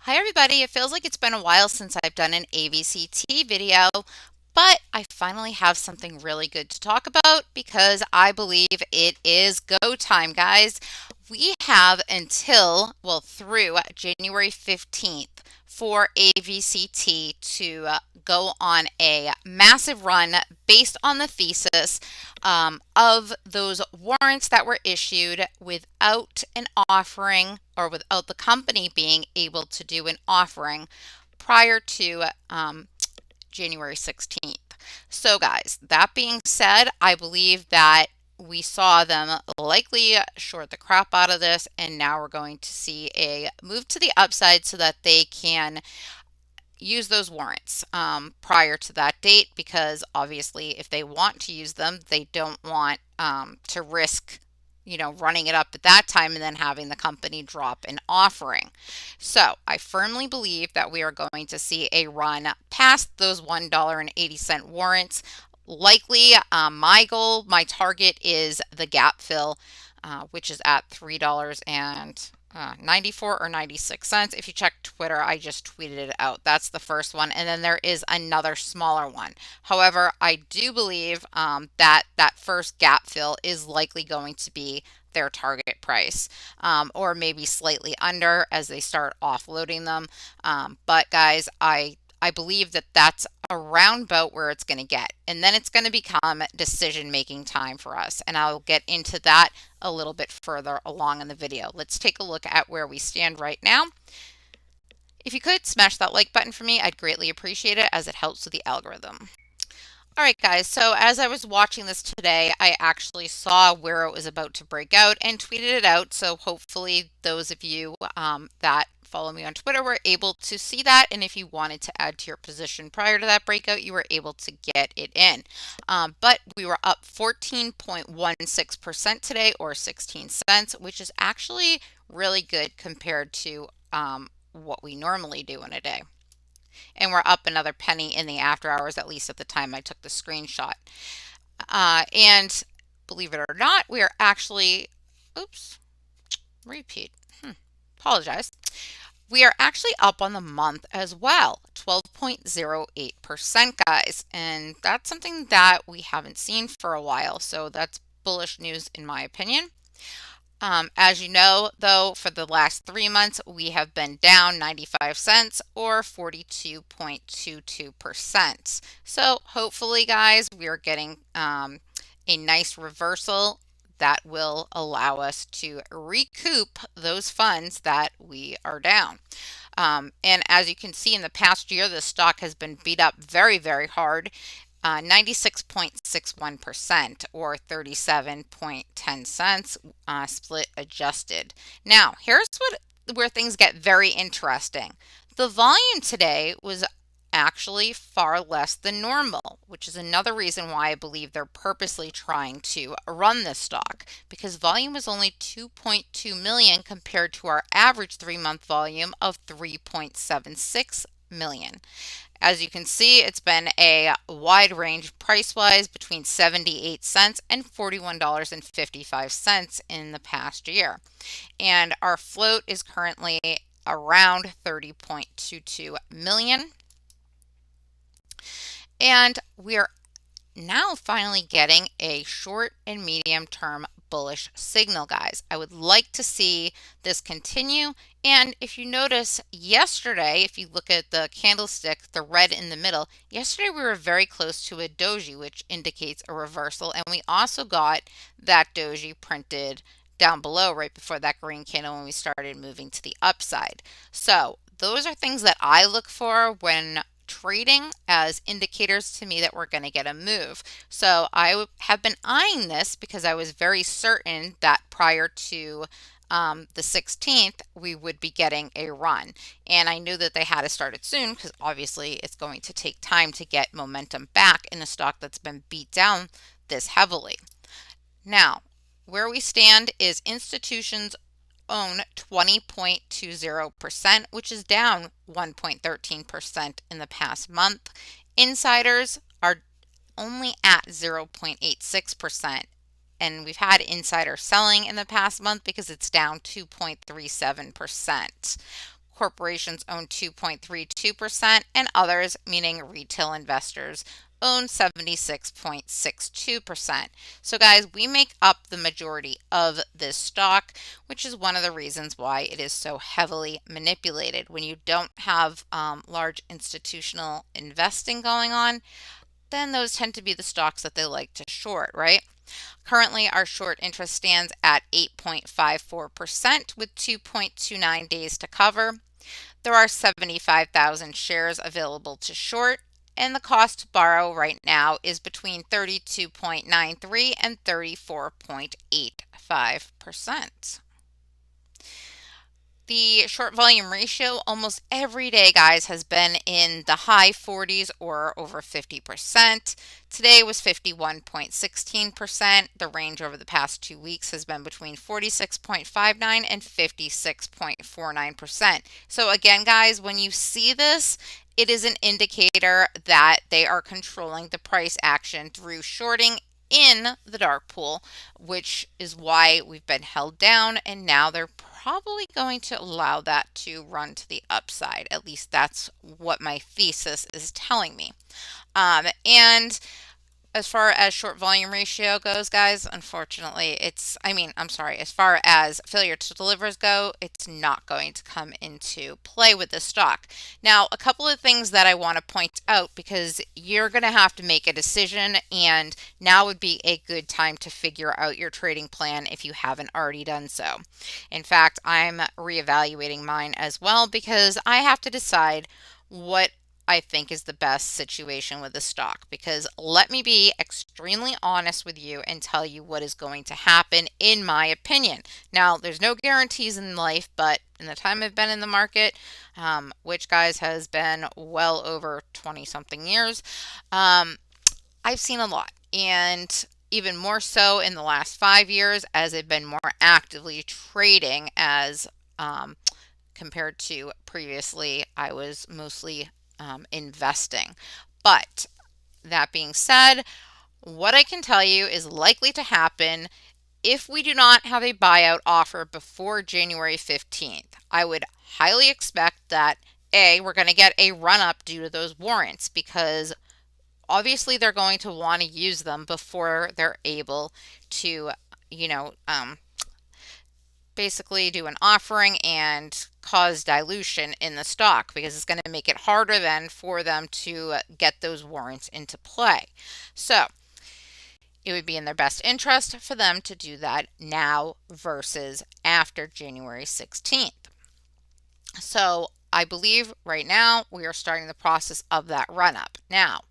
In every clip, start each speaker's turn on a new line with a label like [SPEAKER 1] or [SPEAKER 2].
[SPEAKER 1] Hi everybody, it feels like it's been a while since I've done an AVCT video, but I finally have something really good to talk about because I believe it is go time, guys. We have until, well, through January 15th for AVCT to go on a massive run based on the thesis of those warrants that were issued without an offering or without the company being able to do an offering prior to January 16th. So, guys, that being said, I believe that we saw them likely short the crap out of this, and now we're going to see a move to the upside so that they can use those warrants prior to that date, because obviously if they want to use them, they don't want to risk running it up at that time and then having the company drop an offering. So I firmly believe that we are going to see a run past those $1.80 warrants. Likely, my target is the gap fill, which is at $3.94 or 96 cents. If you check Twitter, I just tweeted it out. That's the first one. And then there is another smaller one. However, I do believe that first gap fill is likely going to be their target price, or maybe slightly under as they start offloading them. But guys, I believe that that's around about where it's going to get. And then it's going to become decision-making time for us. And I'll get into that a little bit further along in the video. Let's take a look at where we stand right now. If you could smash that like button for me, I'd greatly appreciate it as it helps with the algorithm. All right, guys, so as I was watching this today, I actually saw where it was about to break out and tweeted it out. So hopefully those of you that follow me on Twitter were able to see that. And if you wanted to add to your position prior to that breakout, you were able to get it in. But we were up 14.16% today, or 16 cents, which is actually really good compared to what we normally do in a day. And we're up another penny in the after hours, at least at the time I took the screenshot. And believe it or not, we are actually, apologize. We are actually up on the month as well, 12.08%, guys. And that's something that we haven't seen for a while. So that's bullish news in my opinion. As you know, though, for the last 3 months, we have been down 95 cents or 42.22%. So hopefully, guys, we are getting a nice reversal that will allow us to recoup those funds that we are down. And as you can see, in the past year, the stock has been beat up very, very hard. 96.61% or 37.10 cents split adjusted. Now, here's where things get very interesting. The volume today was actually far less than normal, which is another reason why I believe they're purposely trying to run this stock, because volume was only 2.2 million compared to our average 3-month volume of 3.76 million. As you can see, it's been a wide range price-wise between 78 cents and $41.55 in the past year. And our float is currently around 30.22 million. And we are now finally getting a short and medium term bullish signal, guys. I would like to see this continue. And if you notice yesterday, if you look at the candlestick, the red in the middle, yesterday we were very close to a doji, which indicates a reversal. And we also got that doji printed down below right before that green candle when we started moving to the upside. So those are things that I look for when trading as indicators to me that we're going to get a move. So I have been eyeing this because I was very certain that prior to the 16th, we would be getting a run. And I knew that they had to start it soon because obviously it's going to take time to get momentum back in a stock that's been beat down this heavily. Now, where we stand is institutions own 20.20%, which is down 1.13% in the past month. Insiders are only at 0.86%, and we've had insider selling in the past month because it's down 2.37%. corporations own 2.32%, and others, meaning retail investors, own 76.62%. So guys, we make up the majority of this stock, which is one of the reasons why it is so heavily manipulated. When you don't have large institutional investing going on, then those tend to be the stocks that they like to short, right? Currently, our short interest stands at 8.54% with 2.29 days to cover. There are 75,000 shares available to short, and the cost to borrow right now is between 32.93 and 34.85%. The short volume ratio almost every day, guys, has been in the high 40s or over 50%. Today was 51.16%. The range over the past 2 weeks has been between 46.59 and 56.49%. So again, guys, when you see this, it is an indicator that they are controlling the price action through shorting in the dark pool, which is why we've been held down, and now they're probably going to allow that to run to the upside. At least that's what my thesis is telling me. And as far as short volume ratio goes, guys, unfortunately, as far as failure to delivers go, it's not going to come into play with this stock. Now, a couple of things that I want to point out, because you're going to have to make a decision, and now would be a good time to figure out your trading plan if you haven't already done so. In fact, I'm reevaluating mine as well, because I have to decide what I think is the best situation with the stock, because let me be extremely honest with you and tell you what is going to happen in my opinion. Now, there's no guarantees in life, but in the time I've been in the market, which guys has been well over 20 something years, I've seen a lot, and even more so in the last 5 years as I've been more actively trading as compared to previously I was mostly investing. But that being said, what I can tell you is likely to happen if we do not have a buyout offer before January 15th. I would highly expect that we're going to get a run up due to those warrants, because obviously they're going to want to use them before they're able to, basically do an offering and cause dilution in the stock, because it's going to make it harder then for them to get those warrants into play. So it would be in their best interest for them to do that now versus after January 16th. So I believe right now we are starting the process of that run up. Now,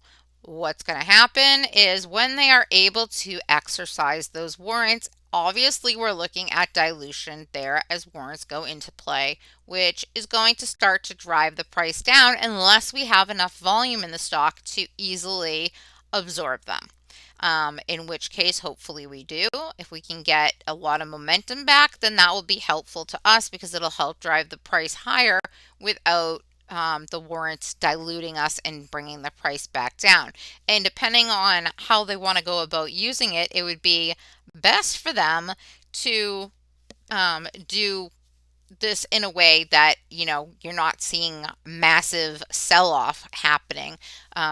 [SPEAKER 1] what's going to happen is when they are able to exercise those warrants, obviously we're looking at dilution there as warrants go into play, which is going to start to drive the price down unless we have enough volume in the stock to easily absorb them. In which case, hopefully we do. If we can get a lot of momentum back, then that will be helpful to us, because it'll help drive the price higher without the warrants diluting us and bringing the price back down. And depending on how they want to go about using it, it would be best for them to do this in a way that, you're not seeing massive sell-off happening,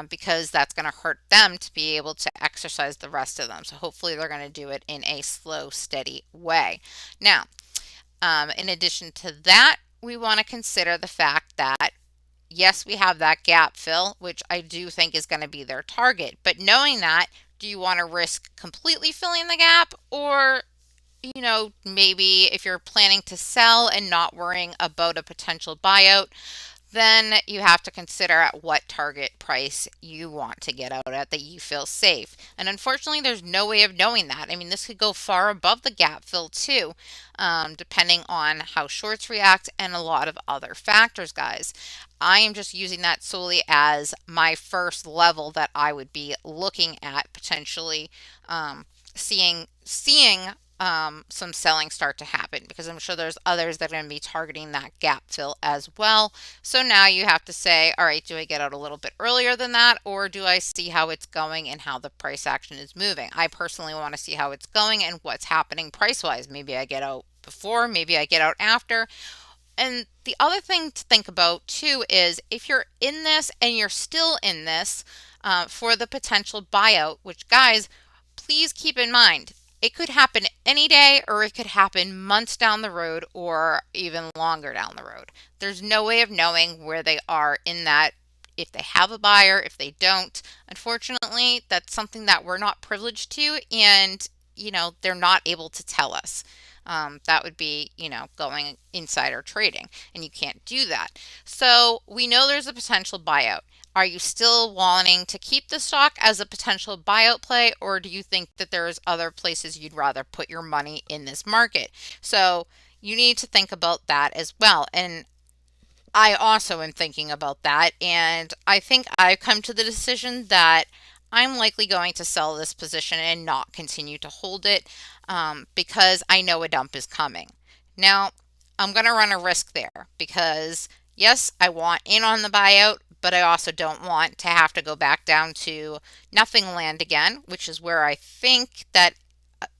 [SPEAKER 1] because that's going to hurt them to be able to exercise the rest of them. So hopefully they're going to do it in a slow, steady way. Now, in addition to that, we want to consider the fact that yes, we have that gap fill, which I do think is going to be their target. But knowing that, do you want to risk completely filling the gap, or maybe if you're planning to sell and not worrying about a potential buyout, then you have to consider at what target price you want to get out at that you feel safe. And unfortunately, there's no way of knowing that. I mean, this could go far above the gap fill too, depending on how shorts react and a lot of other factors, guys. I am just using that solely as my first level that I would be looking at potentially seeing some selling start to happen, because I'm sure there's others that are going to be targeting that gap fill as well. So now you have to say, all right, do I get out a little bit earlier than that, or do I see how it's going and how the price action is moving? I personally want to see how it's going and what's happening price wise. Maybe I get out before, maybe I get out after. And the other thing to think about too is if you're in this and you're still in this for the potential buyout, which guys, please keep in mind, it could happen any day or it could happen months down the road or even longer down the road. There's no way of knowing where they are in that, if they have a buyer, if they don't. Unfortunately, that's something that we're not privileged to, and they're not able to tell us. That would be, going insider trading, and you can't do that. So we know there's a potential buyout. Are you still wanting to keep the stock as a potential buyout play, or do you think that there's other places you'd rather put your money in this market? So you need to think about that as well. And I also am thinking about that, and I think I've come to the decision that I'm likely going to sell this position and not continue to hold it because I know a dump is coming. Now, I'm going to run a risk there because, yes, I want in on the buyout, but I also don't want to have to go back down to nothing land again, which is where I think that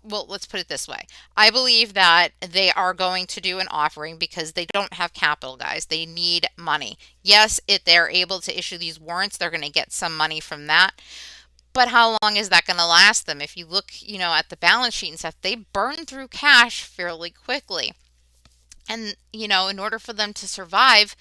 [SPEAKER 1] well, let's put it this way. I believe that they are going to do an offering because they don't have capital, guys. They need money. Yes, if they're able to issue these warrants, they're going to get some money from that. But how long is that going to last them? If you look, at the balance sheet and stuff, they burn through cash fairly quickly. And, in order for them to survive,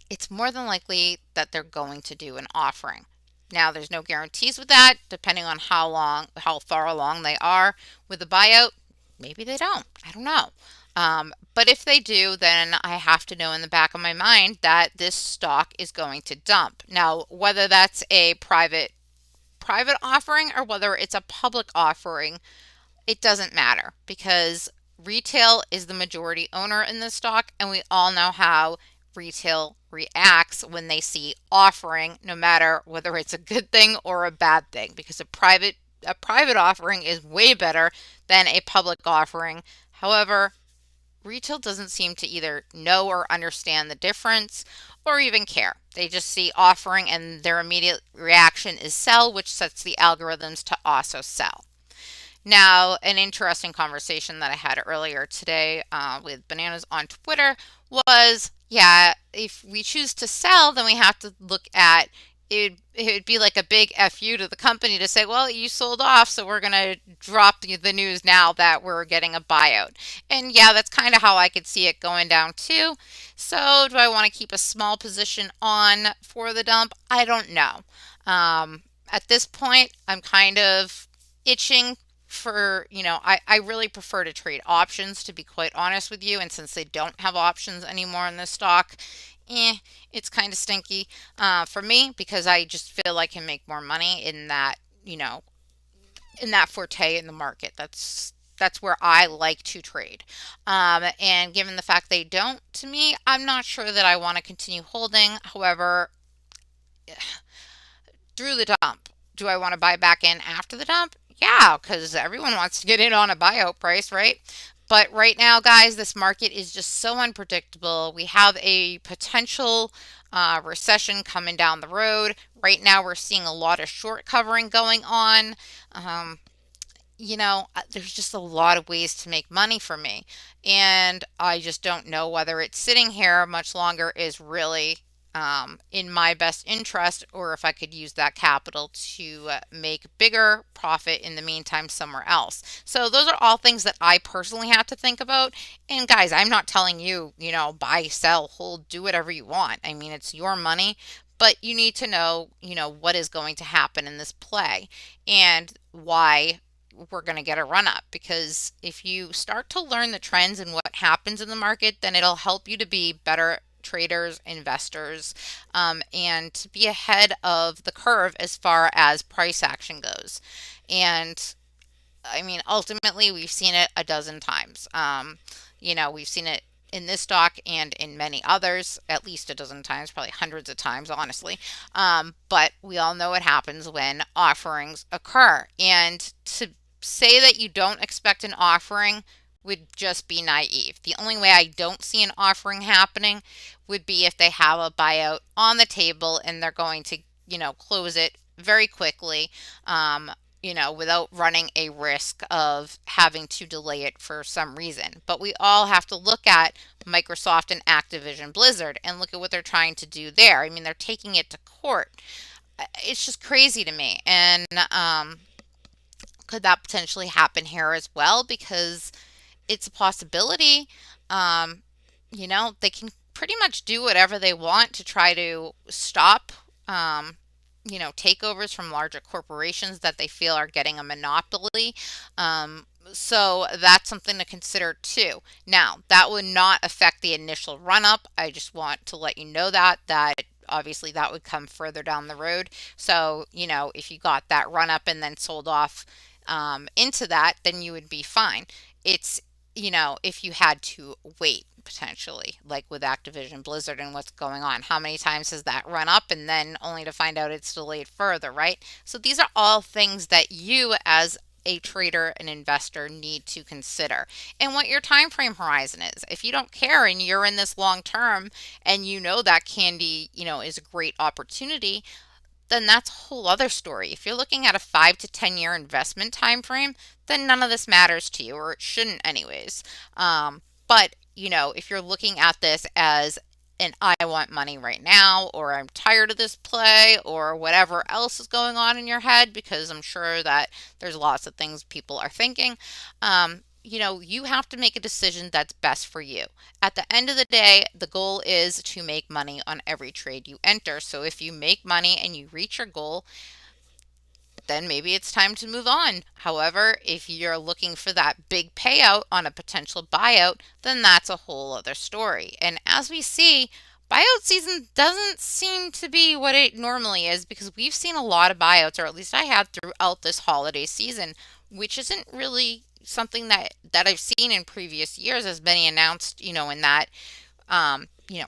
[SPEAKER 1] it's more than likely that they're going to do an offering. Now, there's no guarantees with that, depending on how far along they are with the buyout. Maybe they don't. I don't know. But if they do, then I have to know in the back of my mind that this stock is going to dump. Now, whether that's a private offering or whether it's a public offering, it doesn't matter because retail is the majority owner in this stock, and we all know how retail reacts when they see offering, no matter whether it's a good thing or a bad thing, because a private offering is way better than a public offering. However, retail doesn't seem to either know or understand the difference or even care. They just see offering and their immediate reaction is sell, which sets the algorithms to also sell. Now, an interesting conversation that I had earlier today with Bananas on Twitter was, yeah, if we choose to sell, then we have to look at it. It'd be like a big FU to the company to say, well, you sold off, so we're going to drop the news now that we're getting a buyout. And yeah, that's kind of how I could see it going down too. So do I want to keep a small position on for the dump? I don't know. At this point, I'm kind of itching for, I really prefer to trade options, to be quite honest with you. And since they don't have options anymore in this stock, it's kind of stinky for me because I just feel I can make more money in that, in that forte in the market. That's where I like to trade. And given the fact they don't, to me, I'm not sure that I want to continue holding. However, through the dump, do I want to buy back in after the dump? Yeah, because everyone wants to get in on a buyout price, right? But right now, guys, this market is just so unpredictable. We have a potential recession coming down the road. Right now, we're seeing a lot of short covering going on. There's just a lot of ways to make money for me. And I just don't know whether it's sitting here much longer is really in my best interest, or if I could use that capital to make bigger profit in the meantime somewhere else. So those are all things that I personally have to think about. And guys, I'm not telling you, buy, sell, hold, do whatever you want. I mean, it's your money, but you need to know, what is going to happen in this play and why we're going to get a run up, because if you start to learn the trends and what happens in the market, then it'll help you to be better traders, investors, and to be ahead of the curve as far as price action goes. And I mean, ultimately, we've seen it a dozen times. We've seen it in this stock and in many others, at least a dozen times, probably hundreds of times, honestly. But we all know what happens when offerings occur. And to say that you don't expect an offering would just be naive. The only way I don't see an offering happening would be if they have a buyout on the table and they're going to, close it very quickly. without running a risk of having to delay it for some reason. But we all have to look at Microsoft and Activision Blizzard and look at what they're trying to do there. I mean, they're taking it to court. It's just crazy to me. And could that potentially happen here as well? Because it's a possibility. Um, they can pretty much do whatever they want to try to stop, takeovers from larger corporations that they feel are getting a monopoly. So that's something to consider too. Now, that would not affect the initial run up. I just want to let you know that obviously that would come further down the road. So, if you got that run up and then sold off into that, then you would be fine. It's, if you had to wait potentially, like with Activision Blizzard and what's going on. How many times has that run up and then only to find out it's delayed further, right? So these are all things that you as a trader and investor need to consider, and what your time frame horizon is. If you don't care and you're in this long term and that candy, is a great opportunity, then that's a whole other story. If you're looking at a 5 to 10 year investment time frame, then none of this matters to you, or it shouldn't anyways. But if you're looking at this as an I want money right now, or I'm tired of this play, or whatever else is going on in your head, because I'm sure that there's lots of things people are thinking, you have to make a decision that's best for you. At the end of the day, the goal is to make money on every trade you enter. So if you make money and you reach your goal, then maybe it's time to move on. However, if you're looking for that big payout on a potential buyout, then that's a whole other story. And as we see, buyout season doesn't seem to be what it normally is, because we've seen a lot of buyouts, or at least I have, throughout this holiday season, which isn't really something that I've seen in previous years as many announced, in that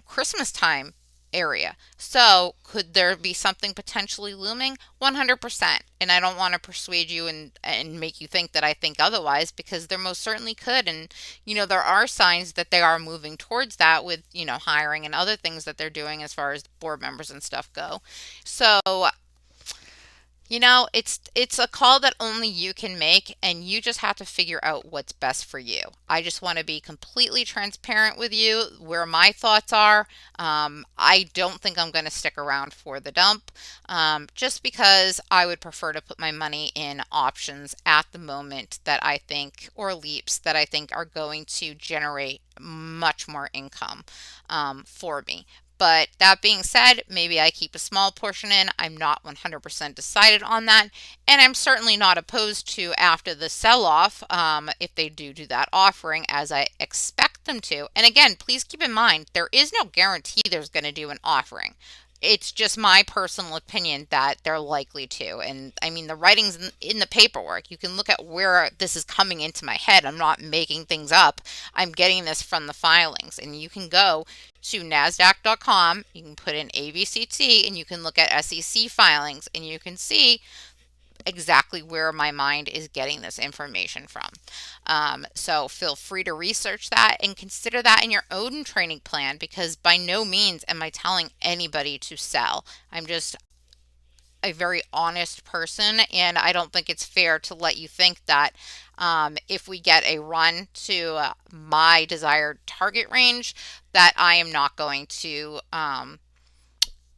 [SPEAKER 1] Christmas time area. So could there be something potentially looming? 100%. And I don't want to persuade you and make you think that I think otherwise, because there most certainly could. And, there are signs that they are moving towards that with, hiring and other things that they're doing as far as board members and stuff go. So it's a call that only you can make, and you just have to figure out what's best for you. I just want to be completely transparent with you where my thoughts are. I don't think I'm going to stick around for the dump, just because I would prefer to put my money in options at the moment that I think, or leaps that I think are going to generate much more income for me. But that being said, maybe I keep a small portion in. I'm not 100% decided on that. And I'm certainly not opposed to, after the sell-off, if they do that offering, as I expect them to. And again, please keep in mind, there is no guarantee there's going to do an offering. It's just my personal opinion that they're likely to. And I mean, the writing's in the paperwork. You can look at where this is coming into my head. I'm not making things up. I'm getting this from the filings. And you can go to NASDAQ.com, you can put in AVCT, and you can look at SEC filings, and you can see exactly where my mind is getting this information from. So feel free to research that and consider that in your own training plan, because by no means am I telling anybody to sell. I'm just a very honest person, and I don't think it's fair to let you think that if we get a run to my desired target range, that I am not going to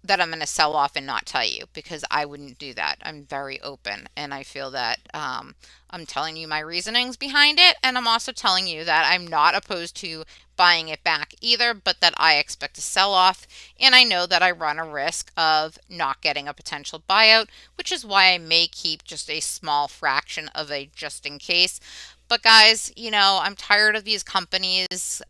[SPEAKER 1] that I'm going to sell off and not tell you, because I wouldn't do that. I'm very open, and I feel that I'm telling you my reasonings behind it, and I'm also telling you that I'm not opposed to buying it back either, but that I expect to sell off, and I know that I run a risk of not getting a potential buyout, which is why I may keep just a small fraction of a just in case. But guys, I'm tired of these companies,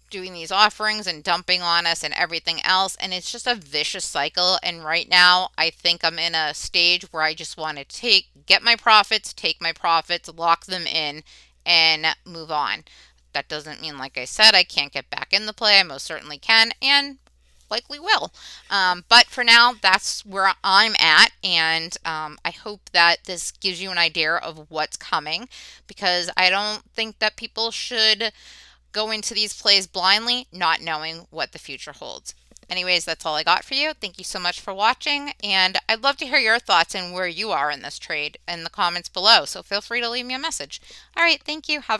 [SPEAKER 1] doing these offerings and dumping on us and everything else, and it's just a vicious cycle. And right now I think I'm in a stage where I just want to get my profits, take my profits, lock them in, and move on. That doesn't mean, like I said, I can't get back in the play. I most certainly can, and likely will. But for now, that's where I'm at, and I hope that this gives you an idea of what's coming, because I don't think that people should go into these plays blindly, not knowing what the future holds. Anyways, that's all I got for you. Thank you so much for watching, and I'd love to hear your thoughts and where you are in this trade in the comments below. So feel free to leave me a message. All right, thank you. Have